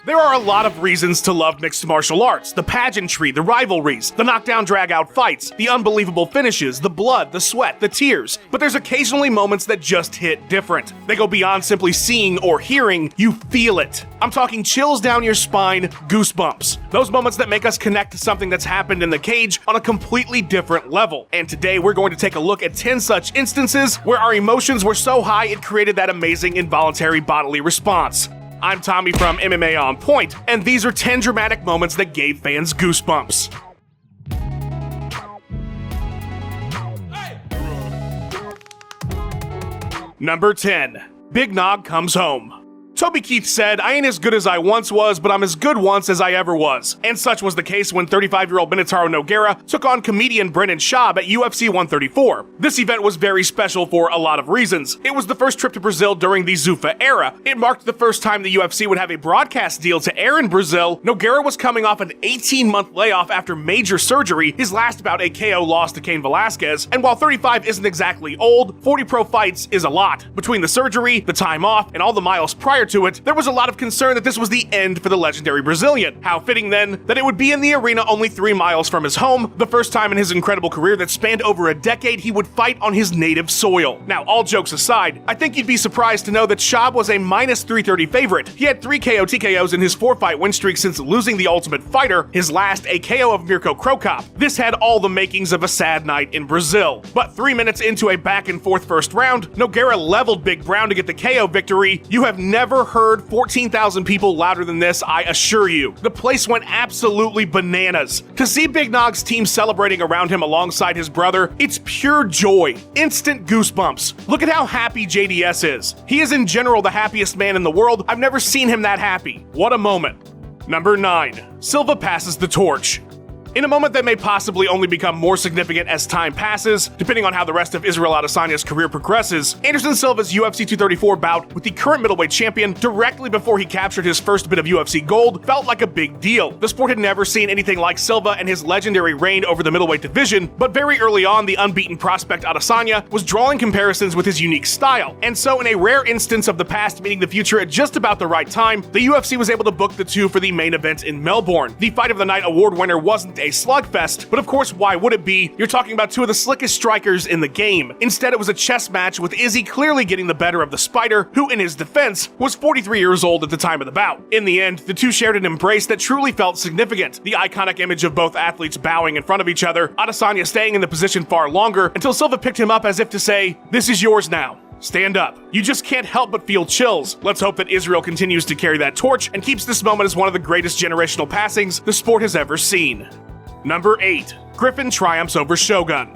There are a lot of reasons to love mixed martial arts. The pageantry, the rivalries, the knockdown drag-out fights, the unbelievable finishes, the blood, the sweat, the tears. But there's occasionally moments that just hit different. They go beyond simply seeing or hearing, you feel it. I'm talking chills down your spine, goosebumps. Those moments that make us connect to something that's happened in the cage on a completely different level. And today we're going to take a look at 10 such instances where our emotions were so high it created that amazing involuntary bodily response. I'm Tommy from MMA On Point, and these are 10 dramatic moments that gave fans goosebumps. Number 10. Big Nog comes home. Toby Keith said, "I ain't as good as I once was, but I'm as good once as I ever was." And such was the case when 35-year-old Minotauro Nogueira took on comedian Brendan Schaub at UFC 134. This event was very special for a lot of reasons. It was the first trip to Brazil during the Zuffa era. It marked the first time the UFC would have a broadcast deal to air in Brazil. Nogueira was coming off an 18-month layoff after major surgery, his last bout a KO loss to Cain Velasquez. And while 35 isn't exactly old, 40 pro fights is a lot. Between the surgery, the time off, and all the miles prior to it, there was a lot of concern that this was the end for the legendary Brazilian. How fitting then that it would be in the arena only 3 miles from his home, the first time in his incredible career that spanned over a decade he would fight on his native soil. Now, all jokes aside, I think you'd be surprised to know that Schaub was a minus 330 favorite. He had 3 KO TKOs in his 4-fight win streak since losing the Ultimate Fighter, his last a KO of Mirko Krokop. This had all the makings of a sad night in Brazil. But 3 minutes into a back-and-forth first round, Nogueira leveled Big Brown to get the KO victory. You have never heard 14,000 people louder than this, I assure you. The place went absolutely bananas. To see Big Nog's team celebrating around him alongside his brother, it's pure joy. Instant goosebumps. Look at how happy JDS is. He is in general the happiest man in the world. I've never seen him that happy. What a moment. Number 9. Silva passes the torch. In a moment that may possibly only become more significant as time passes, depending on how the rest of Israel Adesanya's career progresses, Anderson Silva's UFC 234 bout with the current middleweight champion directly before he captured his first bit of UFC gold felt like a big deal. The sport had never seen anything like Silva and his legendary reign over the middleweight division, but very early on, the unbeaten prospect Adesanya was drawing comparisons with his unique style. And so in a rare instance of the past meeting the future at just about the right time, the UFC was able to book the two for the main event in Melbourne. The Fight of the Night award winner wasn't a slugfest, but of course, why would it be? You're talking about two of the slickest strikers in the game. Instead, it was a chess match with Izzy clearly getting the better of the Spider, who in his defense was 43 years old at the time of the bout. In the end, the two shared an embrace that truly felt significant. The iconic image of both athletes bowing in front of each other, Adesanya staying in the position far longer until Silva picked him up as if to say, "This is yours now. Stand up." You just can't help but feel chills. Let's hope that Israel continues to carry that torch and keeps this moment as one of the greatest generational passings the sport has ever seen. Number 8. GRIFFIN triumphs over SHOGUN.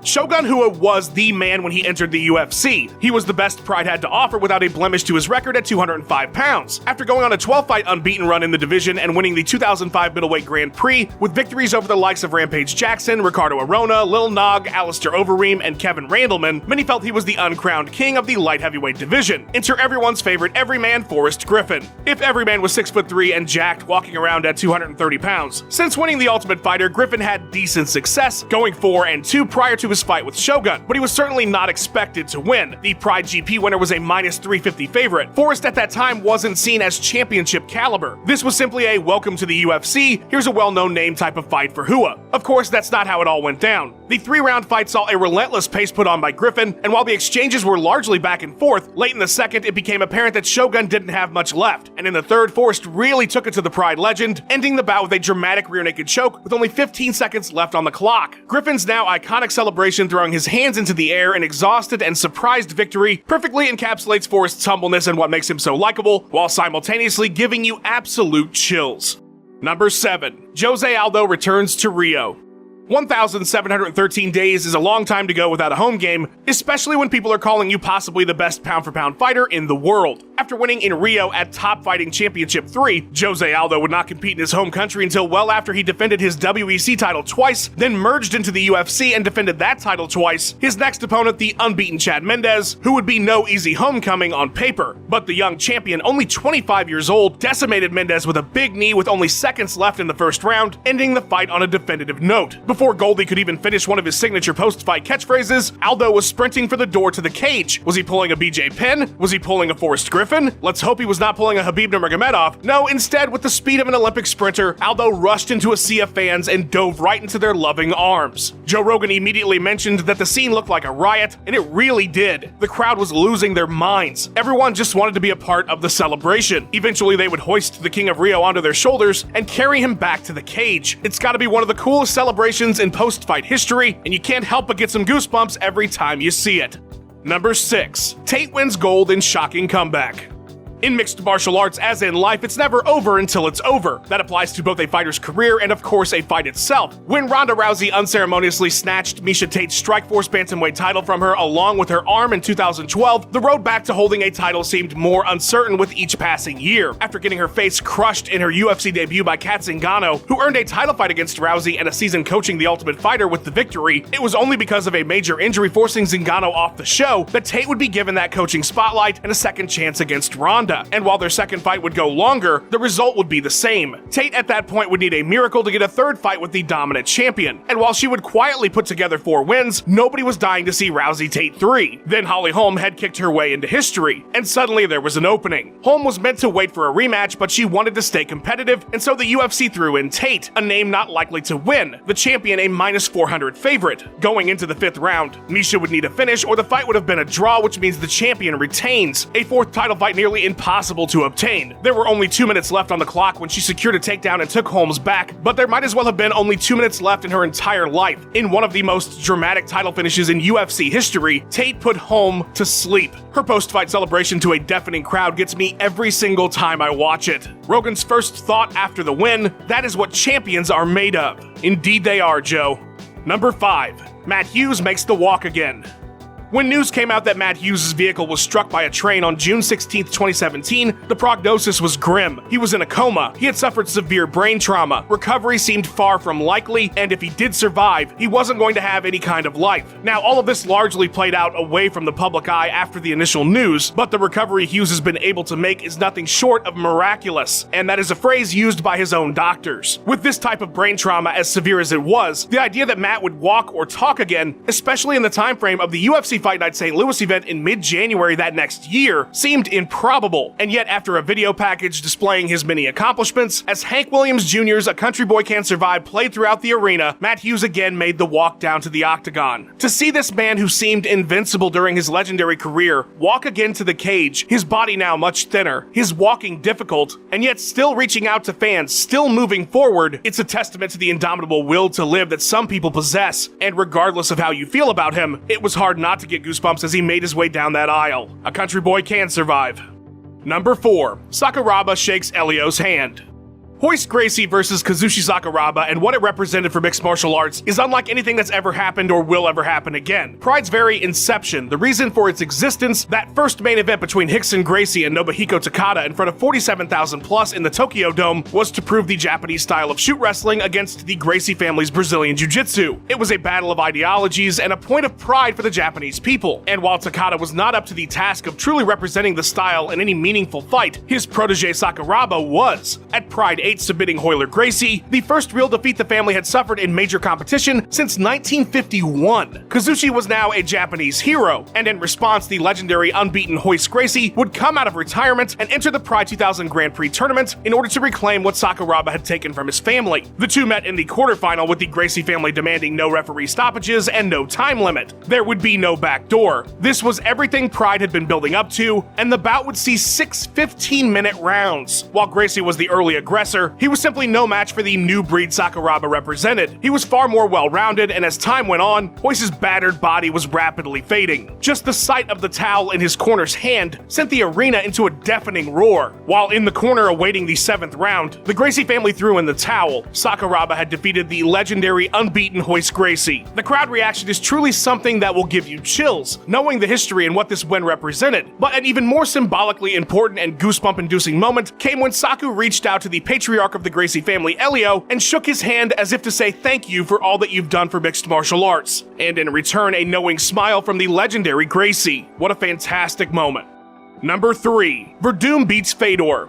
Shogun Rua was the man when he entered the UFC. He was the best Pride had to offer without a blemish to his record at 205 pounds. After going on a 12-fight unbeaten run in the division and winning the 2005 Middleweight Grand Prix with victories over the likes of Rampage Jackson, Ricardo Arona, Lil Nog, Alistair Overeem, and Kevin Randleman, many felt he was the uncrowned king of the light heavyweight division. Enter everyone's favorite everyman, Forrest Griffin. If Everyman was 6'3" and jacked, walking around at 230 pounds. Since winning the Ultimate Fighter, Griffin had decent success, going 4-2 prior to his fight with Shogun, but he was certainly not expected to win. The Pride GP winner was a minus 350 favorite. Forrest at that time wasn't seen as championship caliber. This was simply a welcome to the UFC, here's a well-known name type of fight for Rua. Of course, that's not how it all went down. The 3-round fight saw a relentless pace put on by Griffin, and while the exchanges were largely back and forth, late in the second it became apparent that Shogun didn't have much left, and in the third, Forrest really took it to the Pride legend, ending the bout with a dramatic rear naked choke with only 15 seconds left on the clock. Griffin's now iconic celebration throwing his hands into the air in exhausted and surprised victory perfectly encapsulates Forrest's humbleness and what makes him so likable, while simultaneously giving you absolute chills. Number 7. Jose Aldo returns to Rio. 1,713 days is a long time to go without a home game, especially when people are calling you possibly the best pound-for-pound fighter in the world. After winning in Rio at Top Fighting Championship 3, Jose Aldo would not compete in his home country until well after he defended his WEC title twice, then merged into the UFC and defended that title twice. His next opponent, the unbeaten Chad Mendes, who would be no easy homecoming on paper. But the young champion, only 25 years old, decimated Mendes with a big knee with only seconds left in the first round, ending the fight on a definitive note. Before Before Goldie could even finish one of his signature post-fight catchphrases, Aldo was sprinting for the door to the cage. Was he pulling a BJ Penn? Was he pulling a Forrest Griffin? Let's hope he was not pulling a Khabib Nurmagomedov. No, instead, with the speed of an Olympic sprinter, Aldo rushed into a sea of fans and dove right into their loving arms. Joe Rogan immediately mentioned that the scene looked like a riot, and it really did. The crowd was losing their minds. Everyone just wanted to be a part of the celebration. Eventually, they would hoist the King of Rio onto their shoulders and carry him back to the cage. It's gotta be one of the coolest celebrations in post-fight history, and you can't help but get some goosebumps every time you see it. Number 6. Tate wins gold in shocking comeback. In mixed martial arts, as in life, it's never over until it's over. That applies to both a fighter's career and, of course, a fight itself. When Ronda Rousey unceremoniously snatched Miesha Tate's Strikeforce Bantamweight title from her along with her arm in 2012, the road back to holding a title seemed more uncertain with each passing year. After getting her face crushed in her UFC debut by Kat Zingano, who earned a title fight against Rousey and a season coaching The Ultimate Fighter with the victory, it was only because of a major injury forcing Zingano off the show that Tate would be given that coaching spotlight and a second chance against Ronda. And while their second fight would go longer, the result would be the same. Tate at that point would need a miracle to get a third fight with the dominant champion. And while she would quietly put together 4 wins, nobody was dying to see Rousey Tate 3. Then Holly Holm had kicked her way into history, and suddenly there was an opening. Holm was meant to wait for a rematch, but she wanted to stay competitive, and so the UFC threw in Tate, a name not likely to win, the champion a -400 favorite. Going into the 5th round, Miesha would need a finish or the fight would have been a draw, which means the champion retains. A 4th title fight nearly impossible to obtain. There were only 2 minutes left on the clock when she secured a takedown and took Holmes back, but there might as well have been only 2 minutes left in her entire life. In one of the most dramatic title finishes in UFC history, Tate put Holm to sleep. Her post-fight celebration to a deafening crowd gets me every single time I watch it. Rogan's first thought after the win, that is what champions are made of. Indeed they are, Joe. Number 5. Matt Hughes makes the walk again. When news came out that Matt Hughes' vehicle was struck by a train on June 16, 2017, the prognosis was grim. He was in a coma, he had suffered severe brain trauma, recovery seemed far from likely, and if he did survive, he wasn't going to have any kind of life. Now, all of this largely played out away from the public eye after the initial news, but the recovery Hughes has been able to make is nothing short of miraculous, and that is a phrase used by his own doctors. With this type of brain trauma as severe as it was, the idea that Matt would walk or talk again, especially in the time frame of the UFC Fight Night St. Louis event in mid-January that next year, seemed improbable. And yet, after a video package displaying his many accomplishments, as Hank Williams Jr.'s A Country Boy Can't Survive played throughout the arena, Matt Hughes again made the walk down to the octagon. To see this man who seemed invincible during his legendary career walk again to the cage, his body now much thinner, his walking difficult, and yet still reaching out to fans, still moving forward, it's a testament to the indomitable will to live that some people possess. And regardless of how you feel about him, it was hard not to get goosebumps as he made his way down that aisle. A country boy can survive. Number 4. Sakuraba shakes HELIO'S hand. Royce Gracie versus Kazushi Sakuraba and what it represented for mixed martial arts is unlike anything that's ever happened or will ever happen again. Pride's very inception, the reason for its existence, that first main event between Rickson Gracie and Nobuhiko Takada in front of 47,000 plus in the Tokyo Dome was to prove the Japanese style of shoot wrestling against the Gracie family's Brazilian Jiu-Jitsu. It was a battle of ideologies and a point of pride for the Japanese people. And while Takada was not up to the task of truly representing the style in any meaningful fight, his protege Sakuraba was. At Pride 8 submitting Royce Gracie, the first real defeat the family had suffered in major competition since 1951. Kazushi was now a Japanese hero, and in response, the legendary unbeaten Royce Gracie would come out of retirement and enter the Pride 2000 Grand Prix tournament in order to reclaim what Sakuraba had taken from his family. The two met in the quarterfinal with the Gracie family demanding no referee stoppages and no time limit. There would be no backdoor. This was everything Pride had been building up to, and the bout would see 6 15-minute rounds. While Gracie was the early aggressor, he was simply no match for the new breed Sakuraba represented. He was far more well-rounded, and as time went on, Royce's battered body was rapidly fading. Just the sight of the towel in his corner's hand sent the arena into a deafening roar. While in the corner awaiting the 7th round, the Gracie family threw in the towel. Sakuraba had defeated the legendary unbeaten Royce Gracie. The crowd reaction is truly something that will give you chills, knowing the history and what this win represented. But an even more symbolically important and goosebump-inducing moment came when Saku reached out to the patriarch of the Gracie family, Helio, and shook his hand as if to say thank you for all that you've done for mixed martial arts. And in return, a knowing smile from the legendary Gracie. What a fantastic moment. Number 3. WERDUM beats FEDOR.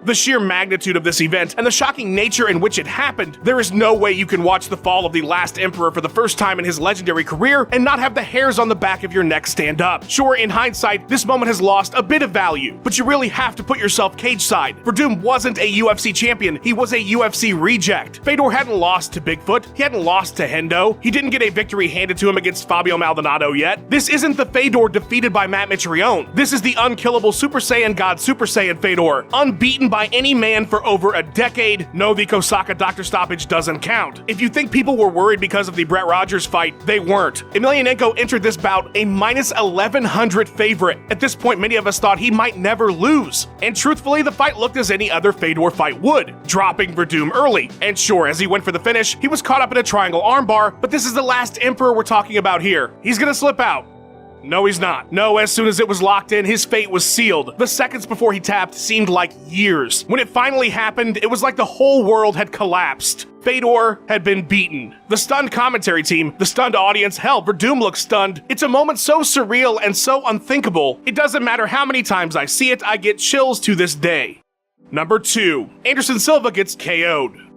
The sheer magnitude of this event and the shocking nature in which it happened, there is no way you can watch the fall of the last emperor for the first time in his legendary career and not have the hairs on the back of your neck stand up. Sure, in hindsight, this moment has lost a bit of value, but you really have to put yourself cage side. WERDUM wasn't a UFC champion, he was a UFC reject. Fedor hadn't lost to Bigfoot, he hadn't lost to Hendo, he didn't get a victory handed to him against Fabio Maldonado yet. This isn't the Fedor defeated by Matt Mitrione. This is the unkillable Super Saiyan God Super Saiyan Fedor, unbeaten by any man for over a decade. No, the Kosaka doctor stoppage doesn't count. If you think people were worried because of the Brett Rogers fight, they weren't. Emelianenko entered this bout a minus 1100 favorite. At this point, many of us thought he might never lose. And truthfully, the fight looked as any other Fedor fight would, dropping WERDUM early. And sure, as he went for the finish, he was caught up in a triangle armbar, but this is the last emperor we're talking about here. He's gonna slip out. No, he's not. No, as soon as it was locked in, his fate was sealed. The seconds before he tapped seemed like years. When it finally happened, it was like the whole world had collapsed. Fedor had been beaten. The stunned commentary team, the stunned audience, hell, WERDUM looks stunned. It's a moment so surreal and so unthinkable. It doesn't matter how many times I see it, I get chills to this day. Number 2. Anderson Silva gets KO'd.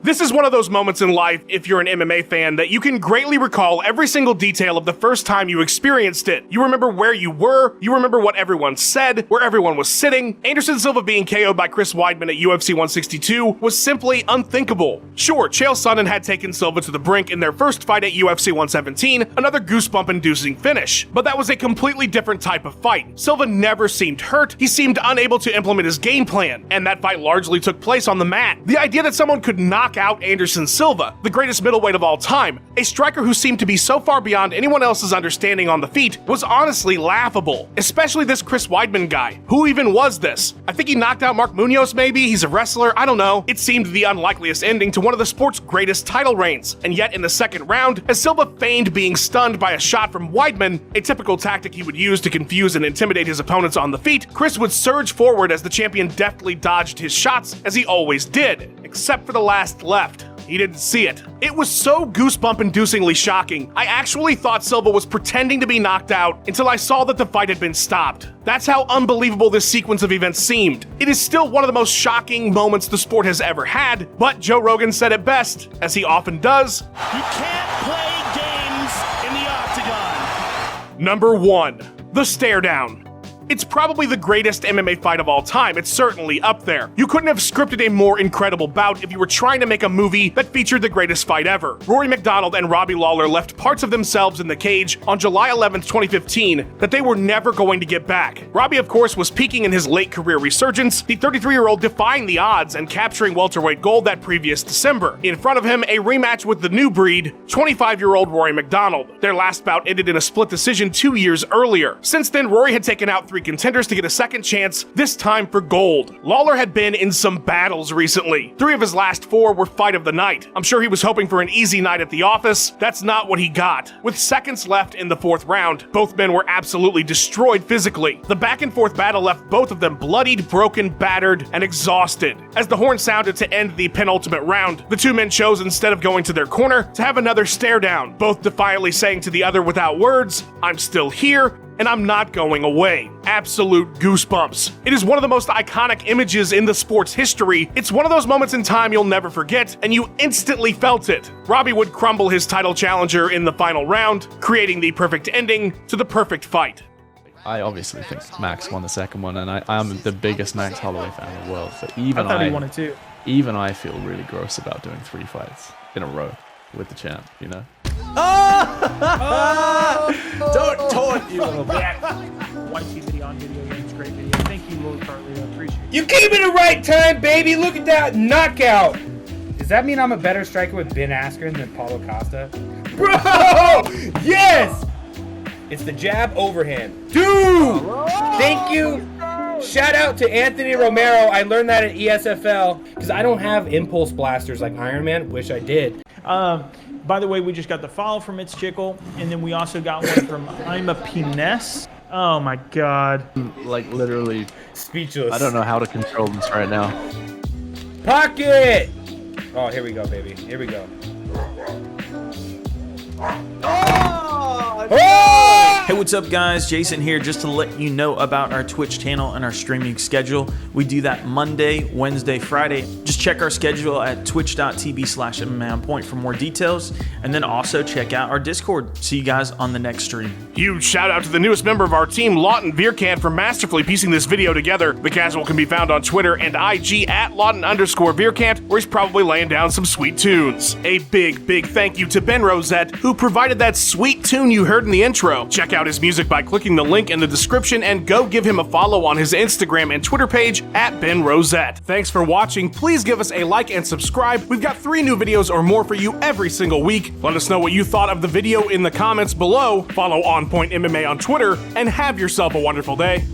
This is one of those moments in life, if you're an MMA fan, that you can greatly recall every single detail of the first time you experienced it. You remember where you were, you remember what everyone said, where everyone was sitting. Anderson Silva being KO'd by Chris Weidman at UFC 162 was simply unthinkable. Sure, Chael Sonnen had taken Silva to the brink in their first fight at UFC 117, another goosebump-inducing finish. But that was a completely different type of fight. Silva never seemed hurt, he seemed unable to implement his game plan, and that fight largely took place on the mat. The idea that someone could knock out Anderson Silva, the greatest middleweight of all time, a striker who seemed to be so far beyond anyone else's understanding on the feet, was honestly laughable. Especially this Chris Weidman guy. Who even was this? I think he knocked out Mark Munoz maybe, he's a wrestler, I don't know. It seemed the unlikeliest ending to one of the sport's greatest title reigns. And yet in the second round, as Silva feigned being stunned by a shot from Weidman, a typical tactic he would use to confuse and intimidate his opponents on the feet, Chris would surge forward as the champion deftly dodged his shots, as he always did. Except for the last left. He didn't see it. It was so goosebump-inducingly shocking, I actually thought Silva was pretending to be knocked out until I saw that the fight had been stopped. That's how unbelievable this sequence of events seemed. It is still one of the most shocking moments the sport has ever had, but Joe Rogan said it best, as he often does. You can't play games in the octagon. Number 1. The Stare Down. It's probably the greatest MMA fight of all time. It's certainly up there. You couldn't have scripted a more incredible bout if you were trying to make a movie that featured the greatest fight ever. Rory McDonald and Robbie Lawler left parts of themselves in the cage on July 11th, 2015 that they were never going to get back. Robbie, of course, was peaking in his late career resurgence, the 33-year-old defying the odds and capturing welterweight gold that previous December. In front of him, a rematch with the new breed, 25-year-old Rory McDonald. Their last bout ended in a split decision 2 years earlier. Since then, Rory had taken out 3 contenders to get a second chance, this time for gold. Lawler had been in some battles recently. 3 of his last 4 were fight of the night. I'm sure he was hoping for an easy night at the office. That's not what he got. With seconds left in the 4th round, both men were absolutely destroyed physically. The back and forth battle left both of them bloodied, broken, battered, and exhausted. As the horn sounded to end the penultimate round, the 2 men chose, instead of going to their corner, to have another stare down, both defiantly saying to the other without words, "I'm still here, and I'm not going away." Absolute goosebumps. It is one of the most iconic images in the sport's history. It's one of those moments in time you'll never forget, and you instantly felt it. Robbie would crumble his title challenger in the final round, creating the perfect ending to the perfect fight. I obviously think Max won the second one, and I'm the biggest Max Holloway fan in the world. But I thought he won it too. Even I feel really gross about doing 3 fights in a row with the champ, you know? Don't taunt, you little bitch. YT video on video games, great video. Thank you, Lord Carly. I appreciate it. You came in the right time, baby. Look at that knockout. Does that mean I'm a better striker with Ben Askren than Paulo Costa? Bro! Yes! It's the jab overhand. Dude! Thank you. Shout out to Anthony Romero. I learned that at ESFL because I don't have impulse blasters like Iron Man. Wish I did. By the way, we just got the follow from It's Chickle, and then we also got one from I'm a Pines. Oh my God. Like literally Speechless. I don't know how to control this right now. Pocket! Oh, here we go, baby. Here we go. Oh! Hey, what's up guys? Jason here, just to let you know about our Twitch channel and our streaming schedule. We do that Monday, Wednesday, Friday. Just check our schedule at twitch.tv/MMAonPoint for more details. And then also check out our Discord. See you guys on the next stream. Huge shout out to the newest member of our team, Lawton Veerkant, for masterfully piecing this video together. The casual can be found on Twitter and IG at Lawton_Veerkant, where he's probably laying down some sweet tunes. A big thank you to Ben Rosette, who provided that sweet tune you heard in the intro. Check out his music by clicking the link in the description and go give him a follow on his Instagram and Twitter page at Ben Rosette. Thanks for watching. Please give us a like and subscribe. We've got 3 new videos or more for you every single week. Let us know what you thought of the video in the comments below. Follow On Point MMA on Twitter and have yourself a wonderful day.